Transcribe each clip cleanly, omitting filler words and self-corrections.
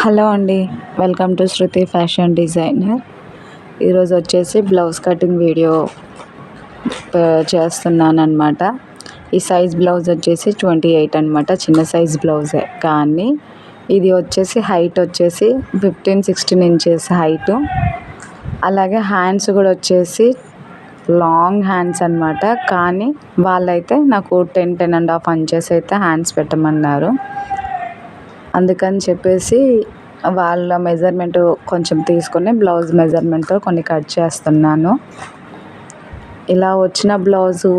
Hello అండి, welcome to Shruti fashion designer. ఈరోజు వచ్చేసి బ్లౌజ్ కటింగ్ వీడియో చేస్తున్నాను అనమాట. ఈ సైజ్ బ్లౌజ్ వచ్చేసి 28 అనమాట. చిన్న సైజ్ బ్లౌజే, కానీ ఇది వచ్చేసి హైట్ వచ్చేసి 15-16 ఇంచెస్ హైటు. అలాగే హ్యాండ్స్ కూడా వచ్చేసి లాంగ్ హ్యాండ్స్ అనమాట. కానీ వాళ్ళైతే నాకు 10-10.5 ఇంచెస్ అయితే హ్యాండ్స్ పెట్టమన్నారు. అందుకని చెప్పేసి వాళ్ళ మెజర్మెంట్ కొంచెం తీసుకొని బ్లౌజ్ మెజర్మెంట్తో కొన్ని కట్ చేస్తున్నాను. ఇలా వచ్చిన బ్లౌజు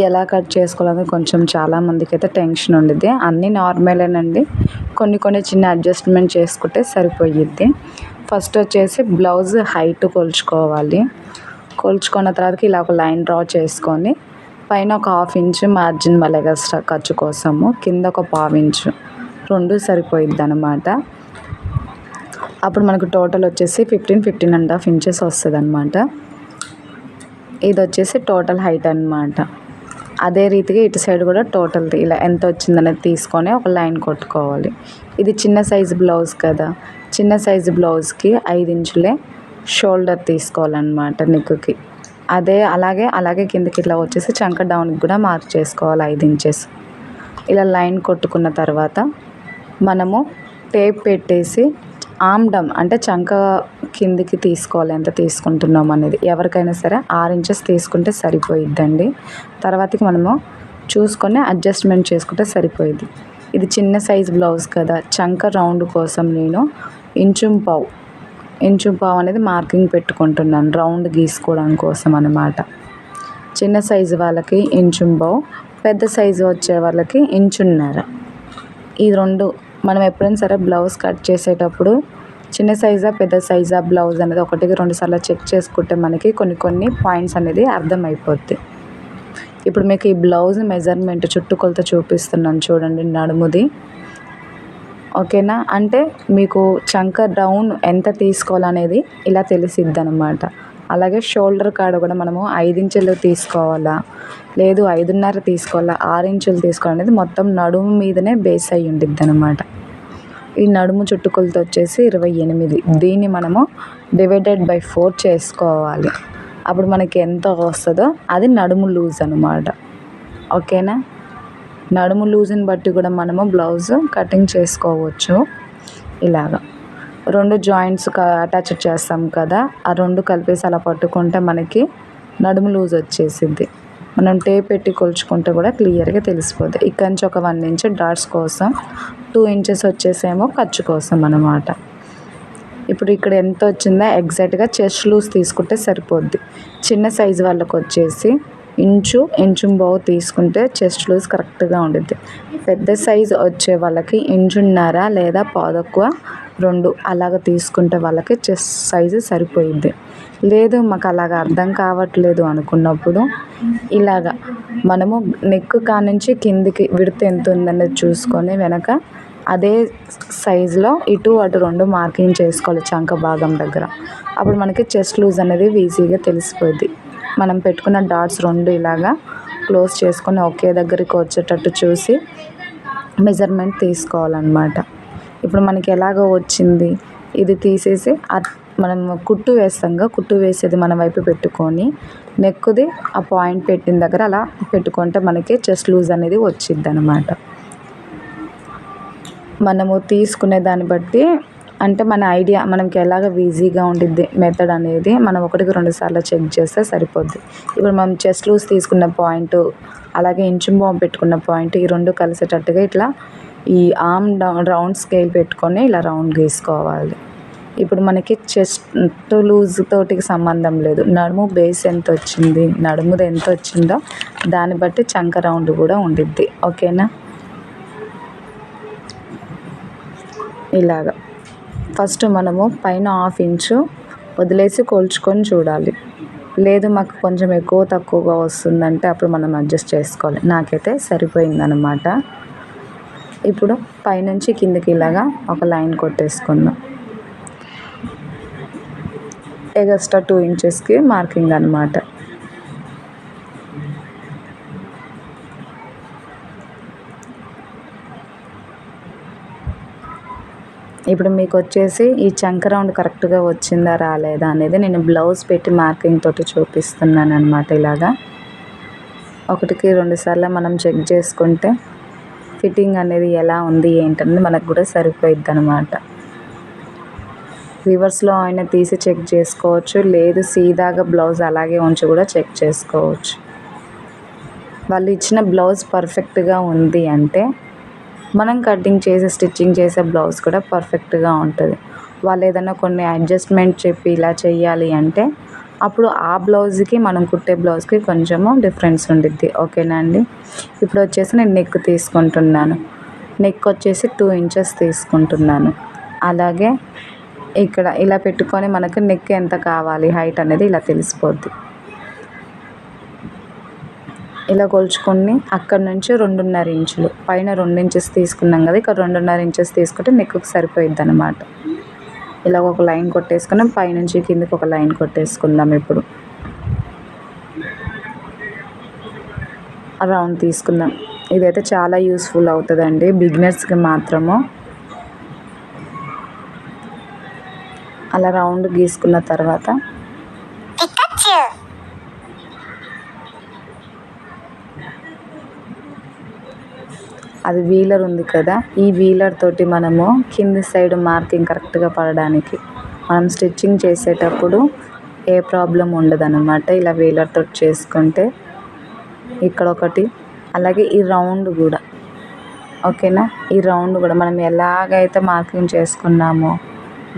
ఎలా కట్ చేసుకోవాలని కొంచెం చాలామందికి అయితే టెన్షన్ ఉండిద్ది. అన్నీ నార్మలేనండి, కొన్ని చిన్న అడ్జస్ట్మెంట్ చేసుకుంటే సరిపోయిద్ది. ఫస్ట్ వచ్చేసి బ్లౌజ్ హైట్ కొలుచుకోవాలి. కొలుచుకున్న తర్వాత ఇలా ఒక లైన్ డ్రా చేసుకొని పైన ఒక 1/2 ఇంచు మార్జిన్ మళ్ళీ ఎక్స్ట్రా ఖర్చు కోసము, కింద ఒక 1/4 ఇంచు, 2 సరిపోయిద్ది అనమాట. అప్పుడు మనకు టోటల్ వచ్చేసి 15-15.5 ఇంచెస్ వస్తుంది అనమాట. ఇది వచ్చేసి టోటల్ హైట్ అనమాట. అదే రీతిగా ఇటు సైడ్ కూడా టోటల్ ఇలా ఎంత వచ్చిందనేది తీసుకొని ఒక లైన్ కొట్టుకోవాలి. ఇది చిన్న సైజు బ్లౌజ్ కదా, చిన్న సైజు బ్లౌజ్కి 5 ఇంచులే షోల్డర్ తీసుకోవాలన్నమాట నెక్కి. అలాగే కిందకి ఇట్లా వచ్చేసి చంక డౌన్కి కూడా మార్క్ చేసుకోవాలి 5 ఇంచెస్. ఇలా లైన్ కొట్టుకున్న తర్వాత మనము టేప్ పెట్టేసి ఆమ్డమ్ అంటే చంక కిందికి తీసుకోవాలి. ఎంత తీసుకుంటున్నాం అనేది ఎవరికైనా సరే 6 ఇంచెస్ తీసుకుంటే సరిపోయిద్దండి. తర్వాతకి మనము చూసుకొని అడ్జస్ట్మెంట్ చేసుకుంటే సరిపోయిద్ది. ఇది చిన్న సైజ్ బ్లౌజ్ కదా, చంక రౌండ్ కోసం నేను ఇంచు పావు అనేది మార్కింగ్ పెట్టుకుంటున్నాను, రౌండ్ గీసుకోవడం కోసం అన్నమాట. చిన్న సైజు వాళ్ళకి ఇంచు పావు, పెద్ద సైజు వచ్చే వాళ్ళకి 1.5 ఇంచు. ఈ 2 మనం ఎప్పుడైనా సరే బ్లౌజ్ కట్ చేసేటప్పుడు చిన్న సైజా పెద్ద సైజా బ్లౌజ్ అనేది 1-2 సార్లు చెక్ చేసుకుంటే మనకి కొన్ని పాయింట్స్ అనేది అర్థమైపోద్ది. ఇప్పుడు మీకు ఈ బ్లౌజ్ మెజర్మెంట్ చుట్టుకొలత చూపిస్తున్నాను చూడండి, నడుముది. ఓకేనా? అంటే మీకు చంక డౌన్ ఎంత తీసుకోవాలనేది ఇలా తెలిసిద్ది అనమాట. అలాగే షోల్డర్ కాడ కూడా మనము 5 ఇంచులు తీసుకోవాలా, లేదు 5.5 తీసుకోవాలా, 6 ఇంచులు తీసుకోవాలనేది మొత్తం నడుము మీదనే బేస్ అయ్యి ఉండిద్ది అనమాట. ఈ నడుము చుట్టుకొలత వచ్చేసి 28. దీన్ని మనము డివైడెడ్ బై 4 చేసుకోవాలి. అప్పుడు మనకి ఎంత వస్తుందో అది నడుము లూజ్ అనమాట. ఓకేనా? నడుము లూజ్ని బట్టి కూడా మనము బ్లౌజ్ కటింగ్ చేసుకోవచ్చు. ఇలాగా 2 జాయింట్స్ అటాచ్ చేస్తాం కదా, ఆ 2 కలిపేసి అలా పట్టుకుంటే మనకి నడుము లూజ్ వచ్చేసిద్ది. మనం టేప్ పెట్టి కొలుచుకుంటే కూడా క్లియర్గా తెలిసిపోద్ది. ఇక్కడి నుంచి ఒక 1 ఇంచ్ డాట్స్ కోసం, 2 ఇంచెస్ వచ్చేసేమో ఖర్చు కోసం అన్నమాట. ఇప్పుడు ఇక్కడ ఎంత వచ్చిందో ఎగ్జాక్ట్గా చెస్ట్ లూజ్ తీసుకుంటే సరిపోద్ది. చిన్న సైజు వాళ్ళకి వచ్చేసి ఇంచు పావు తీసుకుంటే చెస్ట్ లూజ్ కరెక్ట్గా ఉండిద్ది. పెద్ద సైజు వచ్చే వాళ్ళకి 1.5 ఇంచు లేదా 1.25-2 అలాగ తీసుకుంటే వాళ్ళకి చెస్ట్ సైజు సరిపోయిద్ది. లేదు మాకు అలాగ అర్థం కావట్లేదు అనుకున్నప్పుడు ఇలాగా మనము నెక్ కానుంచి కిందికి విడత ఎంత ఉందనేది చూసుకొని వెనక అదే సైజులో ఇటు అటు 2 మార్కింగ్ చేసుకోవాలి చంక భాగం దగ్గర. అప్పుడు మనకి చెస్ట్ లూజ్ అనేది ఈజీగా తెలిసిపోద్ది. మనం పెట్టుకున్న డాట్స్ 2 ఇలాగా క్లోజ్ చేసుకొని ఒకే దగ్గరికి వచ్చేటట్టు చూసి మెజర్మెంట్ తీసుకోవాలన్నమాట. ఇప్పుడు మనకి ఎలాగో వచ్చింది, ఇది తీసేసి మనం కుట్టు వేస్తాంగా, కుట్టు వేసేది మన వైపు పెట్టుకొని నెక్కుది ఆ పాయింట్ పెట్టిన దగ్గర అలా పెట్టుకుంటే మనకి చెస్ట్ లూజ్ అనేది వచ్చిద్ది అనమాట. మనము తీసుకునే దాన్ని బట్టి అంటే మన ఐడియా మనకి ఎలాగ ఈజీగా ఉండిద్ది మెథడ్ అనేది మనం 1-2 సార్లు చెక్ చేస్తే సరిపోద్ది. ఇప్పుడు మనం చెస్ట్ లూజ్ తీసుకున్న పాయింట్, అలాగే ఇంచు బాంబు పెట్టుకున్న పాయింట్, ఈ 2 కలిసేటట్టుగా ఇట్లా ఈ ఆర్మ్ రౌండ్ స్కేల్ పెట్టుకొని ఇలా రౌండ్ గీసుకోవాలి. ఇప్పుడు మనకి చెస్ట్ లూజ్ తోటికి సంబంధం లేదు, నడుము బేస్ ఎంత వచ్చింది, నడుముది ఎంత వచ్చిందో దాన్ని బట్టి చంక రౌండ్ కూడా ఉండిద్ది. ఓకేనా? ఇలాగా ఫస్ట్ మనము పైన 1/2 ఇంచు వదిలేసి కొలుచుకొని చూడాలి. లేదు మాకు కొంచెం ఎక్కువ తక్కువగా వస్తుందంటే అప్పుడు మనం అడ్జస్ట్ చేసుకోవాలి. నాకైతే సరిపోయిందనమాట. ఇప్పుడు పైనుంచి కిందకి ఇలాగా ఒక లైన్ కొట్టేసుకుందాం. ఎగస్ట్రా 2 ఇంచెస్కి మార్కింగ్ అనమాట. ఇప్పుడు మీకు వచ్చేసి ఈ చంక రౌండ్ కరెక్ట్గా వచ్చిందా రాలేదా అనేది నేను బ్లౌజ్ పెట్టి మార్కింగ్ తోటి చూపిస్తున్నాను అనమాట. ఇలాగా 1కి 2 సార్లు మనం చెక్ చేసుకుంటే ఫిట్టింగ్ అనేది ఎలా ఉంది ఏంటనేది మనకు కూడా సరిపోయిద్ది అనమాట. రివర్స్లో అయినా తీసి చెక్ చేసుకోవచ్చు, లేదు సీదాగా బ్లౌజ్ అలాగే ఉంచి కూడా చెక్ చేసుకోవచ్చు. వాళ్ళు ఇచ్చిన బ్లౌజ్ పర్ఫెక్ట్గా ఉంది అంటే మనం కటింగ్ చేసి స్టిచ్చింగ్ చేసే బ్లౌజ్ కూడా పర్ఫెక్ట్గా ఉంటుంది. వాళ్ళు ఏదైనా కొన్ని అడ్జస్ట్మెంట్ చెప్పి ఇలా చేయాలి అంటే అప్పుడు ఆ బ్లౌజ్కి మనం కుట్టే బ్లౌజ్కి కొంచెము డిఫరెన్స్ ఉండిద్ది. ఓకేనా అండి. ఇప్పుడు వచ్చేసి నేను నెక్ తీసుకుంటున్నాను. నెక్ వచ్చేసి 2 ఇంచెస్ తీసుకుంటున్నాను. అలాగే ఇక్కడ ఇలా పెట్టుకొని మనకు నెక్ ఎంత కావాలి హైట్ అనేది ఇలా తెలిసిపోద్ది. ఇలా కొలుచుకొని అక్కడ నుంచి 2.5 ఇంచులు పైన 2 ఇంచెస్ తీసుకున్నాం కదా, ఇక్కడ 2.5 ఇంచెస్ తీసుకుంటే నెక్కు సరిపోయిద్ది అనమాట. ఇలా ఒక లైన్ కొట్టేసుకున్నాం, పైనుంచి కిందకి ఒక లైన్ కొట్టేసుకుందాం. ఇప్పుడు రౌండ్ తీసుకుందాం. ఇదైతే చాలా యూస్ఫుల్ అవుతుందండి బిగినర్స్కి మాత్రము. అలా రౌండ్ గీసుకున్న తర్వాత అది వీలర్ ఉంది కదా, ఈ వీలర్ తోటి మనము కింది సైడ్ మార్కింగ్ కరెక్ట్గా పడడానికి మనం స్టిచ్చింగ్ చేసేటప్పుడు ఏ ప్రాబ్లం ఉండదన్నమాట. ఇలా వీలర్ తోటి చేసుకుంటే ఇక్కడ ఒకటి, అలాగే ఈ రౌండ్ కూడా ఓకేనా. ఈ రౌండ్ కూడా మనం ఎలాగైతే మార్కింగ్ చేసుకున్నామో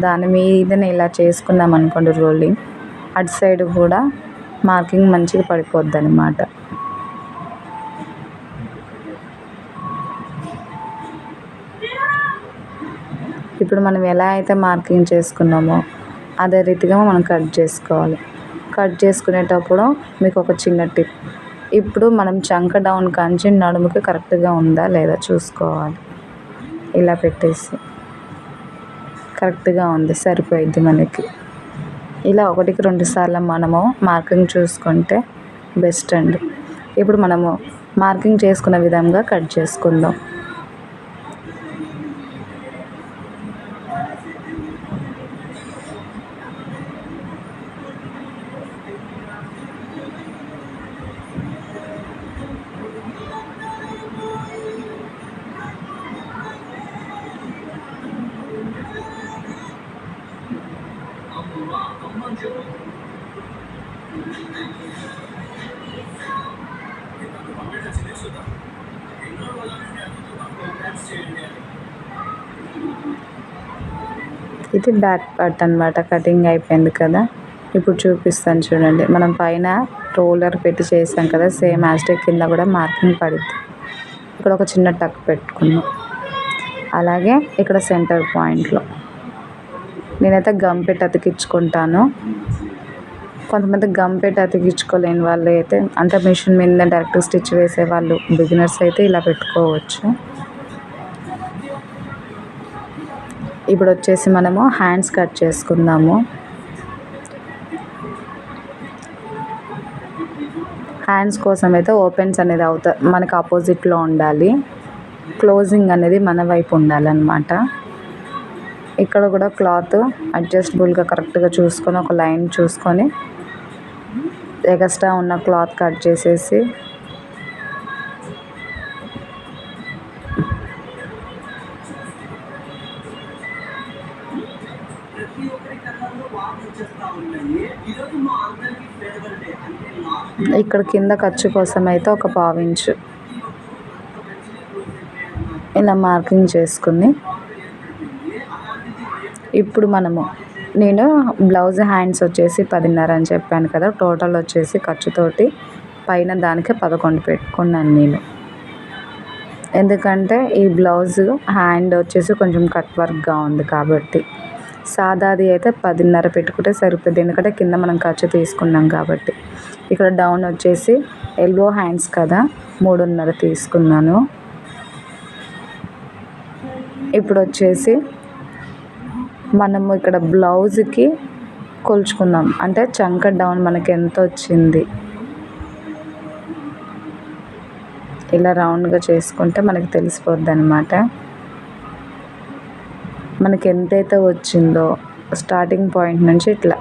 దాని మీదనే ఇలా చేసుకున్నాం అనుకోండి రోలింగ్, అటు సైడ్ కూడా మార్కింగ్ మంచిగా పడిపోద్ది అనమాట. ఇప్పుడు మనం ఎలా అయితే మార్కింగ్ చేసుకున్నామో అదే రీతిగా మనం కట్ చేసుకోవాలి. కట్ చేసుకునేటప్పుడు మీకు ఒక చిన్న టిప్, ఇప్పుడు మనం చంక డౌన్ కాంచి నడుముకి కరెక్ట్గా ఉందా లేదా చూసుకోవాలి. ఇలా పెట్టేసి కరెక్ట్గా ఉంది సరిపోయిద్ది మనకి. ఇలా 1కి 2 సార్లు మనము మార్కింగ్ చూసుకుంటే బెస్ట్ అండి. ఇప్పుడు మనము మార్కింగ్ చేసుకున్న విధంగా కట్ చేసుకుందాం. ఇది బ్యాక్ పార్ట్ అనమాట. కటింగ్ అయిపోయింది కదా, ఇప్పుడు చూపిస్తాను చూడండి. మనం పైన రోలర్ పెట్టి చేసాం కదా, సేమ్ యాస్టిక్ కింద కూడా మార్కింగ్ పడుద్ది. ఇక్కడ ఒక చిన్న టక్ పెట్టుకున్నాం. అలాగే ఇక్కడ సెంటర్ పాయింట్లో నేనైతే గమ్ పెట్టి అతికించుకుంటాను. కొంతమంది గమ్ పెట్టి అతికించుకోలేని వాళ్ళు అయితే అంటే మిషన్ మీద డైరెక్ట్ స్టిచ్ వేసే వాళ్ళు బిగినర్స్ అయితే ఇలా పెట్టుకోవచ్చు. ఇప్పుడు వచ్చేసి మనము హ్యాండ్స్ కట్ చేసుకుందాము. హ్యాండ్స్ కోసం అయితే ఓపెన్స్ అనేది మనకు ఆపోజిట్లో ఉండాలి, క్లోజింగ్ అనేది మన వైపు ఉండాలన్నమాట. ఇక్కడ కూడా క్లాత్ అడ్జస్టబుల్గా కరెక్ట్గా చూసుకొని ఒక లైన్ చూసుకొని ఎక్స్ట్రా ఉన్న క్లాత్ కట్ చేసేసి ఇక్కడ కింద ఖర్చు కోసం అయితే ఒక 1/4 ఇంచు ఇలా మార్కింగ్ చేసుకుని ఇప్పుడు నేను బ్లౌజ్ హ్యాండ్స్ వచ్చేసి 10.5 అని చెప్పాను కదా, టోటల్ వచ్చేసి ఖర్చుతోటి పైన దానికి 11 పెట్టుకున్నాను నేను. ఎందుకంటే ఈ బ్లౌజ్ హ్యాండ్ వచ్చేసి కొంచెం కట్ వర్క్గా ఉంది కాబట్టి. సాదాది అయితే 10.5 పెట్టుకుంటే సరిపోద్ది, ఎందుకంటే కింద మనం ఖర్చు తీసుకున్నాం కాబట్టి. ఇక్కడ డౌన్ వచ్చేసి ఎల్బో హ్యాండ్స్ కదా, 3.5 తీసుకున్నాను. ఇప్పుడు వచ్చేసి మనము ఇక్కడ బ్లౌజ్కి కొలుచుకుందాం, అంటే చంక డౌన్ మనకి ఎంత వచ్చింది ఇలా రౌండ్గా చేసుకుంటే మనకి తెలిసిపోద్ది అనమాట. మనకి ఎంతైతే వచ్చిందో స్టార్టింగ్ పాయింట్ నుంచి ఇట్లా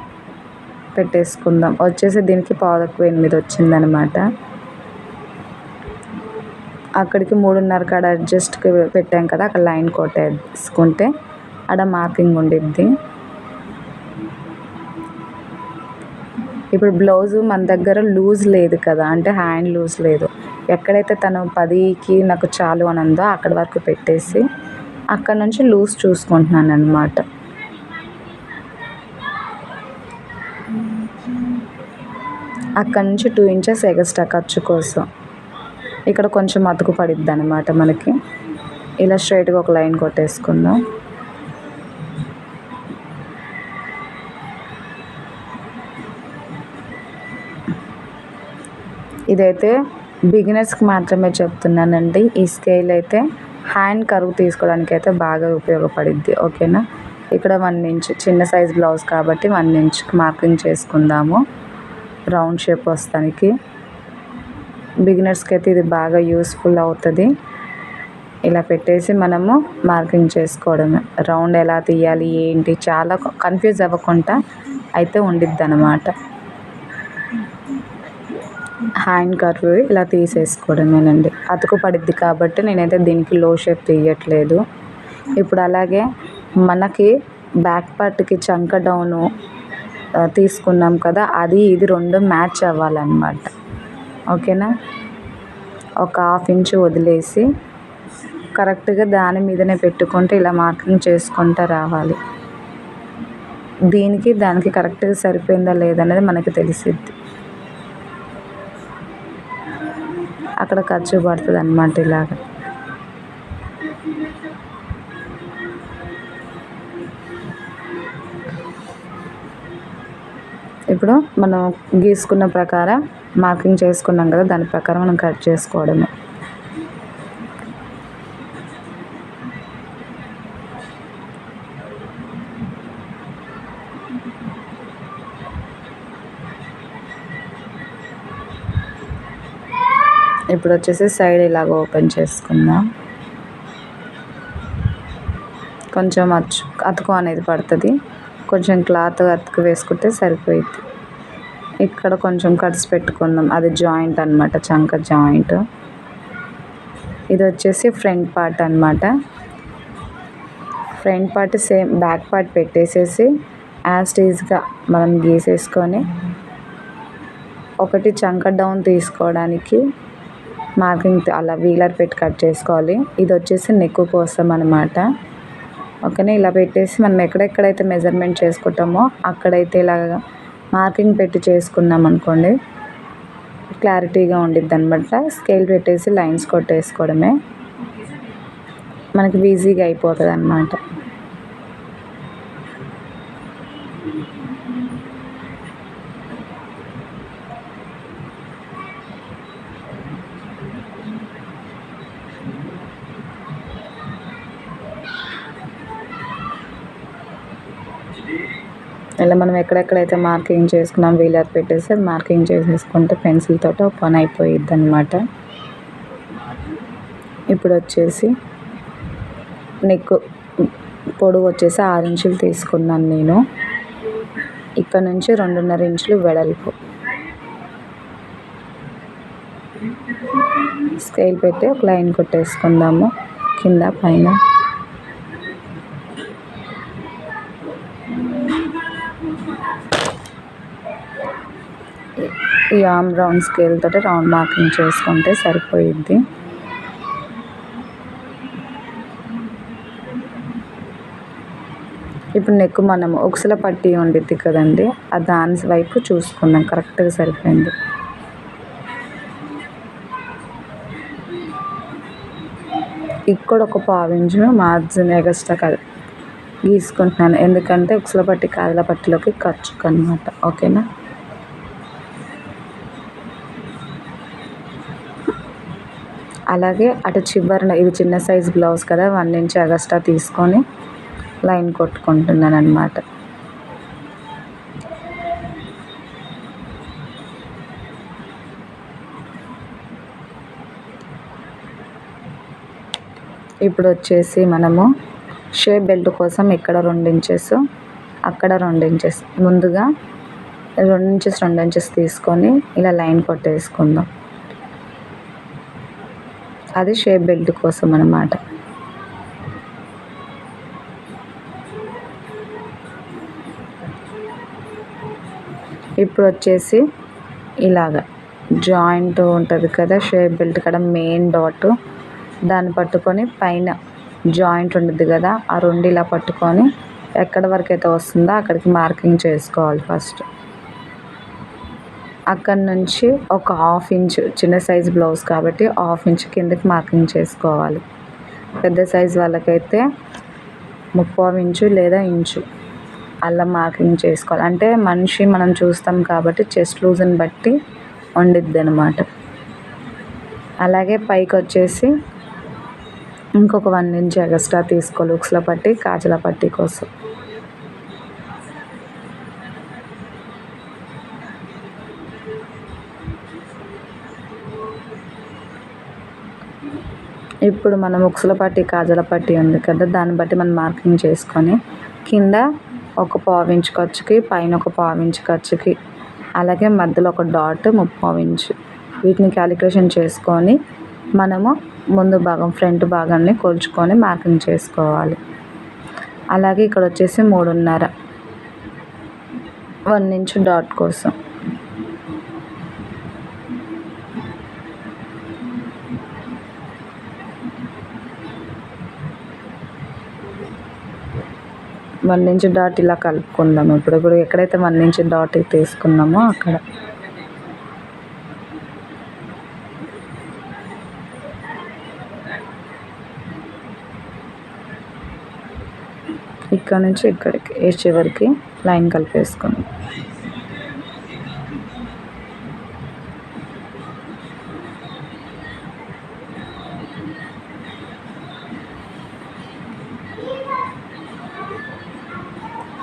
పెట్టేసుకుందాం. వచ్చేసి దీనికి 7:15 వచ్చిందనమాట. అక్కడికి 3:30 కాడ అడ్జస్ట్కి పెట్టాం కదా, అక్కడ లైన్ కొట్టేసుకుంటే ఆడ మార్కింగ్ ఉండిద్ది. ఇప్పుడు బ్లౌజు మన దగ్గర లూజ్ లేదు కదా, అంటే హ్యాండ్ లూజ్ లేదు. ఎక్కడైతే తను 10కి నాకు చాలు అని ఉందో అక్కడ వరకు పెట్టేసి అక్కడ నుంచి లూజ్ చూసుకుంటున్నాను అనమాట. అక్కడ నుంచి 2 ఇంచెస్ ఎగస్ట్రా ఖర్చు కోసం ఇక్కడ కొంచెం అతుకు పడిద్ది అనమాట మనకి. ఇలా స్ట్రైట్గా ఒక లైన్ కొట్టేసుకుందాం. ఇదైతే బిగినర్స్కి మాత్రమే చెప్తున్నానండి. ఈ స్కేల్ అయితే హ్యాండ్ కరువు తీసుకోవడానికి అయితే బాగా ఉపయోగపడిద్ది. ఓకేనా. ఇక్కడ 1 ఇంచ్ చిన్న సైజ్ బ్లౌజ్ కాబట్టి 1 ఇంచ్కి మార్కింగ్ చేసుకుందాము. రౌండ్ షేప్ వస్తానికి బిగినర్స్కి అయితే ఇది బాగా యూస్ఫుల్ అవుతుంది. ఇలా పెట్టేసి మనము మార్కింగ్ చేసుకోవడమే. రౌండ్ ఎలా తీయాలి ఏంటి చాలా కన్ఫ్యూజ్ అవ్వకుండా అయితే ఉండిద్ది అనమాట. హ్యాండ్ కర్వ్ ఇలా తీసేసుకోవడమేనండి. అతుకు పడిద్ది కాబట్టి నేనైతే దీనికి లో షేప్ తీయట్లేదు. ఇప్పుడు అలాగే మనకి బ్యాక్ పార్ట్కి చంక డౌను తీసుకున్నాం కదా, అది ఇది 2 మ్యాచ్ అవ్వాలన్నమాట. ఓకేనా. ఒక 1/2 ఇంచ్ వదిలేసి కరెక్ట్గా దాని మీదనే పెట్టుకుంటే ఇలా మార్కింగ్ చేసుకుంటూ రావాలి. దీనికి దానికి కరెక్ట్గా సరిపోయిందా లేదనేది మనకి తెలిసిద్ది. అక్కడ ఖర్చు పడుతుంది అన్నమాట ఇలాగ. ఇప్పుడు మనం గీసుకున్న ప్రకారం మార్కింగ్ చేసుకున్నాం కదా, దాని ప్రకారం మనం కట్ చేసుకోవడమే. ఇప్పుడు వచ్చేసి సైడ్ ఇలాగ ఓపెన్ చేసుకుందాం. కొంచెం అతుకు అనేది పడుతుంది. కొంచెం క్లాత్ అతుకు వేసుకుంటే సరిపోయిద్ది. ఇక్కడ కొంచెం కట్స్ పెట్టుకుందాం. అది జాయింట్ అనమాట, చంక జాయింట్. ఇది వచ్చేసి ఫ్రంట్ పార్ట్ అనమాట. Front part same back part పెట్టేసేసి యాజ్ టీజ్గా మనం గీసేసుకొని ఒకటి చంక డౌన్ తీసుకోవడానికి మార్కింగ్ అలా వీలర్ పెట్టి కట్ చేసుకోవాలి. ఇది వచ్చేసి నెక్ కోసం అనమాట. ఓకేనా. ఇలా పెట్టేసి మనం ఎక్కడెక్కడైతే మెజర్మెంట్ చేసుకుంటామో అక్కడైతే ఇలాగా మార్కింగ్ పెట్టి చేసుకున్నాం అనుకోండి, క్లారిటీగా ఉండిద్ది అనమాట. స్కేల్ పెట్టేసి లైన్స్ కొట్టేసుకోవడమే, మనకి ఈజీగా అయిపోతుంది అన్నమాట. ఇలా మనం ఎక్కడెక్కడైతే మార్కింగ్ చేసుకున్నాం వీలర్ పెట్టేసి మార్కింగ్ చేసేసుకుంటే పెన్సిల్ తోటి పని అయిపోయిద్ది అనమాట. ఇప్పుడు వచ్చేసి నెక్ పొడవు వచ్చేసి 6 ఇంచులు తీసుకున్నాను నేను. ఇక్కడ నుంచి 2.5 ఇంచులు వెడల్పు. స్కేల్ పెట్టి ఒక లైన్ కొట్టేసుకుందాము కింద పైన. ఈ ఆర్మ్ రౌండ్ స్కేల్ తోటి రౌండ్ మార్కింగ్ చేసుకుంటే సరిపోయిద్ది. ఇప్పుడు నెక్ మనం ఉక్సుల పట్టి ఉండిద్ది కదండి, ఆ దాని వైపు చూసుకుందాం. కరెక్ట్గా సరిపోయింది. ఇక్కడ ఒక 1/2 ఇంచు మార్జిన్ ఎగస్ట్రా గీసుకుంటున్నాను, ఎందుకంటే ఉక్సుల పట్టి కాదుల పట్టిలోకి ఖర్చుకు అనమాట. ఓకేనా. అలాగే అటు చివరన ఇది చిన్న సైజ్ బ్లౌజ్ కదా, 1 ఇంచ్ ఎగస్ట్రా తీసుకొని లైన్ కొట్టుకుంటున్నాను అనమాట. ఇప్పుడు వచ్చేసి మనము షేప్ బెల్ట్ కోసం ఇక్కడ 2 ఇంచెస్, అక్కడ 2 ఇంచెస్, ముందుగా 2 ఇంచెస్ 2 ఇంచెస్ తీసుకొని ఇలా లైన్ కొట్టేసుకుందాం. అది షేప్ బెల్ట్ కోసం అన్నమాట. ఇప్పుడు వచ్చేసి ఇలాగ జాయింట్ ఉంటుంది కదా షేప్ బెల్ట్ కాడ మెయిన్ డాట్, దాన్ని పట్టుకొని పైన జాయింట్ ఉంటుంది కదా ఆ 2 ఇలా పట్టుకొని ఎక్కడి వరకు అయితే వస్తుందో అక్కడికి మార్కింగ్ చేసుకోవాలి ఫస్ట్. అక్కడ నుంచి ఒక 1/2 ఇంచ్, చిన్న సైజ్ బ్లౌజ్ కాబట్టి 1/2 ఇంచ్ కిందకి మార్కింగ్ చేసుకోవాలి. పెద్ద సైజ్ వాళ్ళకైతే 3/4 ఇంచు లేదా ఇంచు అలా మార్కింగ్ చేసుకోవాలి. అంటే మనిషి మనం చూస్తాం కాబట్టి చెస్ట్ లూజ్ని బట్టి ఉండిద్ది అనమాట. అలాగే పైకి వచ్చేసి ఇంకొక 1 ఇంచ్ ఎక్స్ట్రా తీసుకోవాలి ఉక్సుల పట్టి, కాజల పట్టి కోసం. ఇప్పుడు మనం ఉక్సుల పట్టి, కాజల పట్టి ఉంది కదా దాన్ని బట్టి మనం మార్కింగ్ చేసుకొని కింద ఒక 1/4 ఇంచ్ ఖర్చుకి, పైన ఒక 1/4 ఇంచ్ ఖర్చుకి, అలాగే మధ్యలో ఒక డాట్ 3/4 ఇంచ్, వీటిని క్యాలిక్యులేషన్ చేసుకొని మనము ముందు భాగం ఫ్రంట్ భాగాన్ని కొలుచుకొని మార్కింగ్ చేసుకోవాలి. అలాగే ఇక్కడ వచ్చేసి 3.5, 1 ఇంచ్ డాట్ కోసం. వన్ ఇంచ్ డాట్ ఇలా కలుపుకుందాము. ఇప్పుడు ఎక్కడైతే 1 ఇంచ్ డాట్ తీసుకున్నామో అక్కడ ఇక్కడ నుంచి ఇక్కడికి ఏ చివరికి లైన్ కలిపేసుకుందాం.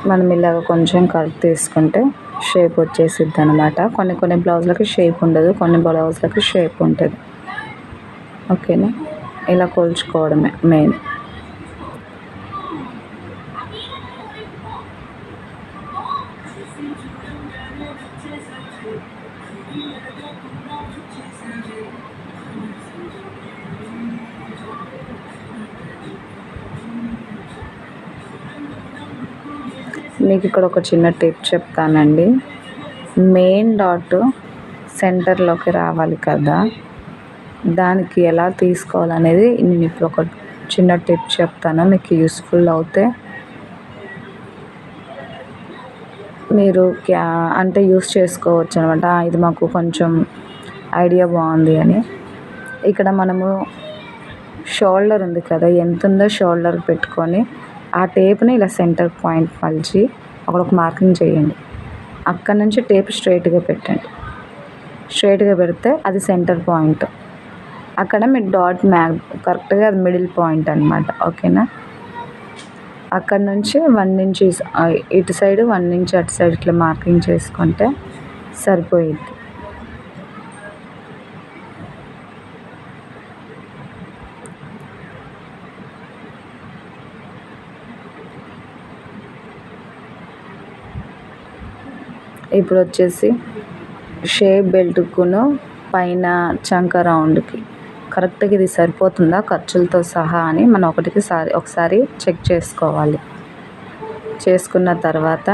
మనం ఇలాగ కొంచెం కట్ తీసుకుంటే షేప్ వచ్చేసిద్ది అనమాట. కొన్ని బ్లౌజులకి షేప్ ఉండదు, కొన్ని బ్లౌజులకి షేప్ ఉంటుంది. ఓకేనా, ఇలా కొలుచుకోవడమే మెయిన్. మీకు ఇక్కడ ఒక చిన్న టిప్ చెప్తానండి. మెయిన్ డాట్ సెంటర్లోకి రావాలి కదా, దానికి ఎలా తీసుకోవాలనేది నేను ఇప్పుడు ఒక చిన్న టిప్ చెప్తాను, మీకు యూస్ఫుల్ అవుతే మీరు అంటే యూస్ చేసుకోవచ్చు అనమాట. ఇది మాకు కొంచెం ఐడియా బాగుంది అని. ఇక్కడ మనము షోల్డర్ ఉంది కదా, ఎంత ఉందో షోల్డర్ పెట్టుకొని ఆ టేప్ని ఇలా సెంటర్ పాయింట్ మలిచి అక్కడ ఒక మార్కింగ్ చేయండి. అక్కడ నుంచి టేప్ స్ట్రైట్గా పెట్టండి. స్ట్రైట్గా పెడితే అది సెంటర్ పాయింట్. అక్కడ మీ డాట్ కరెక్ట్గా అది మిడిల్ పాయింట్ అనమాట. ఓకేనా, అక్కడ నుంచి 1 ఇంచ్ ఇటు సైడ్, 1 ఇంచ్ అటు సైడ్ ఇట్లా మార్కింగ్ చేసుకుంటే సరిపోయిద్ది. ఇప్పుడు వచ్చేసి షేప్ బెల్ట్కును పైన చంక రౌండ్కి కరెక్ట్గా ఇది సరిపోతుందా ఖర్చులతో సహా అని మనం ఒకసారి చెక్ చేసుకోవాలి. చేసుకున్న తర్వాత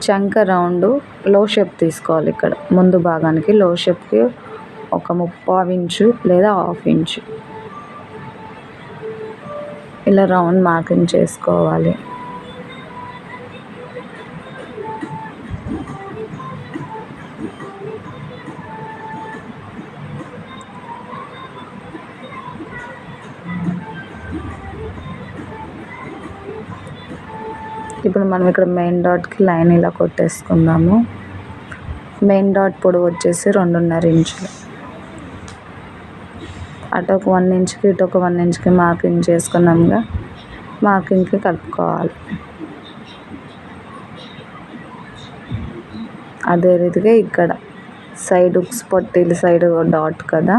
చంక రౌండ్ లో షేప్ తీసుకోవాలి. ఇక్కడ ముందు భాగానికి లో షేప్కి ఒక 3/4 ఇంచు లేదా 1/2 ఇంచు ఇలా రౌండ్ మార్కింగ్ చేసుకోవాలి. ఇప్పుడు మనం ఇక్కడ మెయిన్ డాట్కి లైన్ ఇలా కొట్టేసుకుందాము. మెయిన్ డాట్ పొడవు వచ్చేసి 2.5 ఇంచులు. అటు ఒక 1 ఇంచ్కి ఇటు ఒక 1 ఇంచ్కి మార్కింగ్ చేసుకున్నాముగా, మార్కింగ్కి కలుపుకోవాలి. అదే రీతిగా ఇక్కడ సైడ్ ఉక్స్ పొట్టిల సైడ్ డాట్ కదా,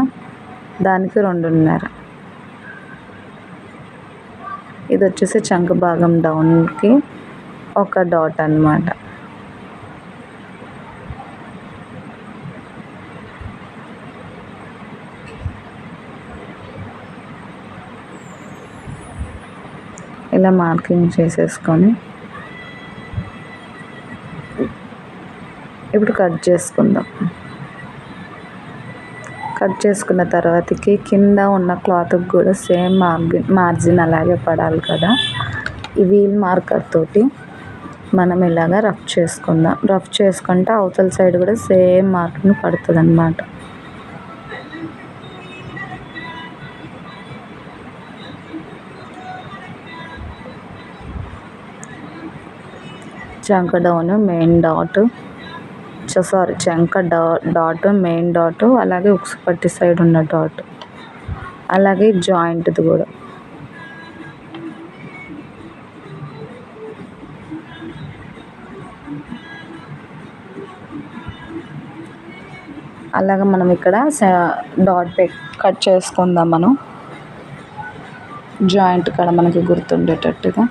దానికి 2.5. ఇది వచ్చేసి చంక భాగం డౌన్కి ఒక డాట్ అన్నమాట. ఇలా మార్కింగ్ చేసేసుకొని ఇప్పుడు కట్ చేసుకుందాం. కట్ చేసుకున్న తర్వాతకి కింద ఉన్న క్లాత్కి కూడా సేమ్ మార్జిన్ అలాగే పడాలి కదా. ఈ వీల్ మార్కర్ తోటి మనం ఇలాగా రఫ్ చేసుకుందాం. రఫ్ చేసుకుంటే అవతల సైడ్ కూడా సేమ్ మార్కింగ్ పడుతుంది అన్నమాట. చంక డౌన్ మెయిన్ డాట్, చంక డాట్ మెయిన్ డాట్, అలాగే ఉక్సు పట్టి సైడ్ ఉన్న డాట్, అలాగే జాయింట్ది కూడా అలాగే మనం ఇక్కడ డాట్ కట్ చేసుకుందాం. మనం జాయింట్ కాడ మనకి గుర్తుండేటట్టుగా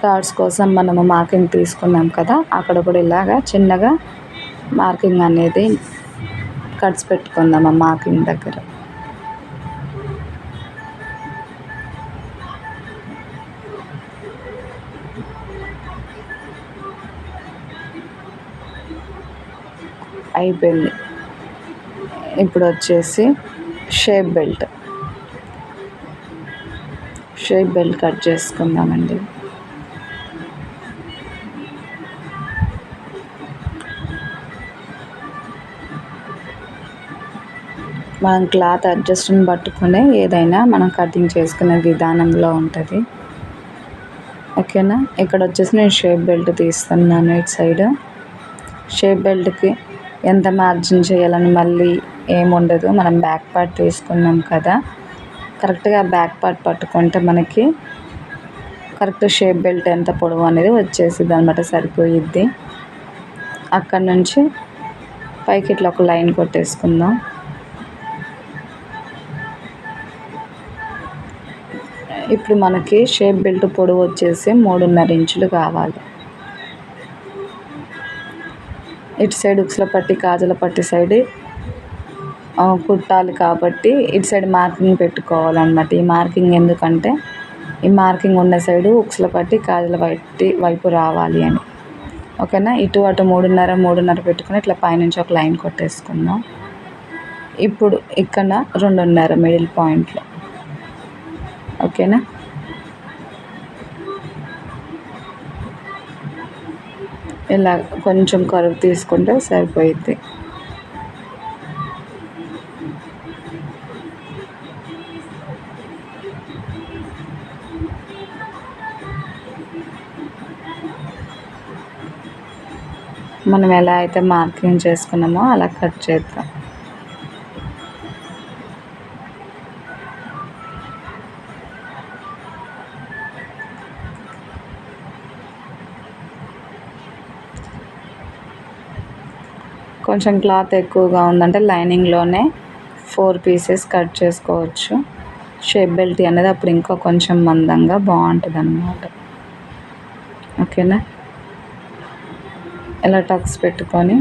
డాట్స్ కోసం మనము మార్కింగ్ తీసుకున్నాం కదా, అక్కడ కూడా ఇలాగా చిన్నగా మార్కింగ్ అనేది కట్స్ పెట్టుకుందాం ఆ మార్కింగ్ దగ్గర. అయిపోయింది. ఇప్పుడు వచ్చేసి షేప్ బెల్ట్ కట్ చేసుకుందామండి. మనం క్లాత్ అడ్జస్ట్ని పట్టుకునే ఏదైనా మనం కటింగ్ చేసుకునే విధానంలో ఉంటుంది. ఓకేనా. ఇక్కడ వచ్చేసి నేను షేప్ బెల్ట్ తీస్తున్నాను. ఇటు సైడ్ షేప్ బెల్ట్కి ఎంత మార్జిన్ చేయాలని మళ్ళీ ఏముండదు. మనం బ్యాక్ పార్ట్ తీసుకున్నాం కదా, కరెక్ట్గా బ్యాక్ పార్ట్ పట్టుకుంటే మనకి కరెక్ట్ షేప్ బెల్ట్ ఎంత పొడవు అనేది వచ్చేసిద్ది అనమాట, సరిపోయిద్ది. అక్కడ నుంచి పైకి ఇట్లా ఒక లైన్ కొట్టేసుకుందాం. ఇప్పుడు మనకి షేప్ బెల్ట్ పొడవు వచ్చేసి 3.5 ఇంచులు కావాలి. ఇటు సైడ్ ఉక్సుల పట్టి కాజల పట్టి సైడ్ కుట్టాలి కాబట్టి ఇటు సైడ్ మార్కింగ్ పెట్టుకోవాలన్నమాట. ఈ మార్కింగ్ ఎందుకంటే ఈ మార్కింగ్ ఉన్న సైడు ఉక్సుల పట్టి కాజల పట్టి వైపు రావాలి అని. ఓకేనా. ఇటు అటు 3.5 పెట్టుకుని ఇట్లా పైనుంచి ఒక లైన్ కొట్టేసుకుందాం. ఇప్పుడు ఇక్కడ 2.5 మిడిల్ పాయింట్లో. ఓకేనా. ఇలా కొంచెం కరువు తీసుకుంటే సరిపోయిద్ది. మనం ఎలా అయితే మార్కింగ్ చేసుకున్నామో అలా కట్ చేద్దాం. కొంచెం క్లాత్ ఎక్కువగా ఉందంటే లైనింగ్లోనే 4 పీసెస్ కట్ చేసుకోవచ్చు. షేప్ బెల్ట్ అనేది అప్పుడు ఇంకా కొంచెం మందంగా బాగుంటుంది అన్నమాట. ఓకేనా. ఇలా టక్స్ పెట్టుకొని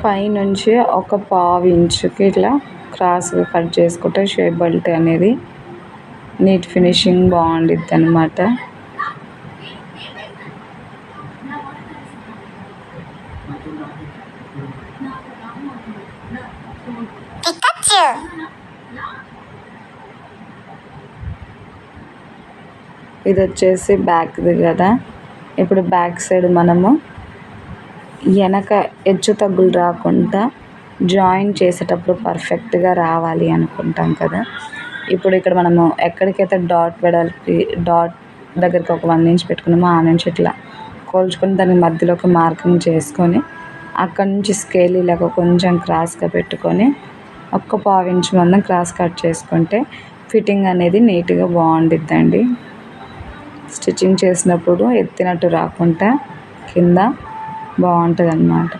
పైనుంచి ఒక 1/2 ఇంచుకి ఇట్లా క్రాస్గా కట్ చేసుకుంటే షేప్ బెల్ట్ అనేది నీట్ ఫినిషింగ్ బాగుండిద్ది అనమాట. ఇది వచ్చేసి బ్యాక్ది కదా. ఇప్పుడు బ్యాక్ సైడ్ మనము వెనక హెచ్చు తగ్గులు రాకుండా జాయిన్ చేసేటప్పుడు పర్ఫెక్ట్గా రావాలి అనుకుంటాం కదా, ఇప్పుడు ఇక్కడ మనము ఎక్కడికైతే డాట్ వెడల్పి డాట్ దగ్గరికి ఒక 1 ఇంచ్ పెట్టుకున్నామో ఆ నుంచి ఇట్లా కోల్చుకొని దాని మధ్యలోకి మార్కింగ్ చేసుకొని అక్కడ నుంచి స్కేల్ ఇలాగ కొంచెం క్రాస్గా పెట్టుకొని ఒక్క పావు ఇంచ్ మందం క్రాస్ కట్ చేసుకుంటే ఫిట్టింగ్ అనేది నీట్గా బాగుండిద్దండి. స్టిచ్చింగ్ చేసినప్పుడు ఎత్తినట్టు రాకుండా కింద బాగుంటుంది అన్నమాట.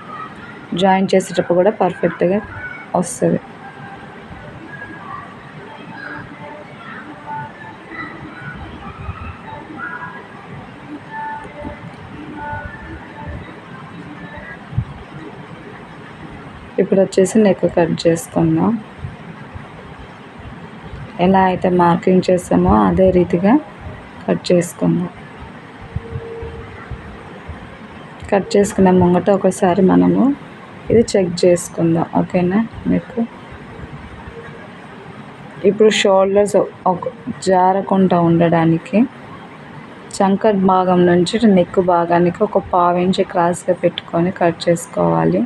జాయిన్ చేసేటప్పుడు కూడా పర్ఫెక్ట్గా వస్తుంది. ఇప్పుడు వచ్చేసి నెక్ కట్ చేసుకుందాం. ఎలా అయితే మార్కింగ్ చేస్తామో అదే రీతిగా కట్ చేసుకుందాం. కట్ చేసుకున్న ముంగట ఒకసారి మనము ఇది చెక్ చేసుకుందాం. ఓకేనా? మీకు ఇప్పుడు షోల్డర్స్ జారకుండా ఉండడానికి చంకర్ భాగం నుంచి నెక్ భాగానికి ఒక పావు ఇంచ్ క్రాస్గా పెట్టుకొని కట్ చేసుకోవాలి.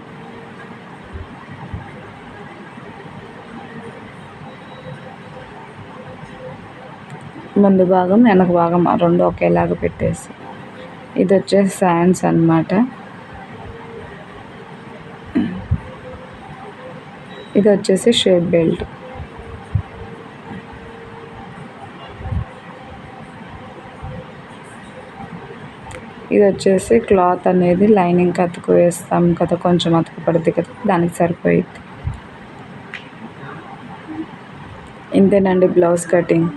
ముందు భాగం వెనక భాగం రెండు ఒకేలాగా పెట్టేసి ఇది వచ్చేసి హ్యాండ్స్ అన్నమాట. ఇది వచ్చేసి షేప్ బెల్ట్. ఇది వచ్చేసి క్లాత్ అనేది లైనింగ్ అతుకు వేస్తాం కదా, కొంచెం అతుకు పడుతుంది కదా, దానికి సరిపోయింది. ఇంతేనండి బ్లౌజ్ కటింగ్.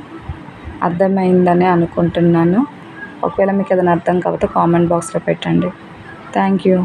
అర్థమైందని అనుకుంటున్నాను. ఒకవేళ మీకు ఏదైనా అర్థం కాకపోతే కామెంట్ బాక్స్లో పెట్టండి. Thank you.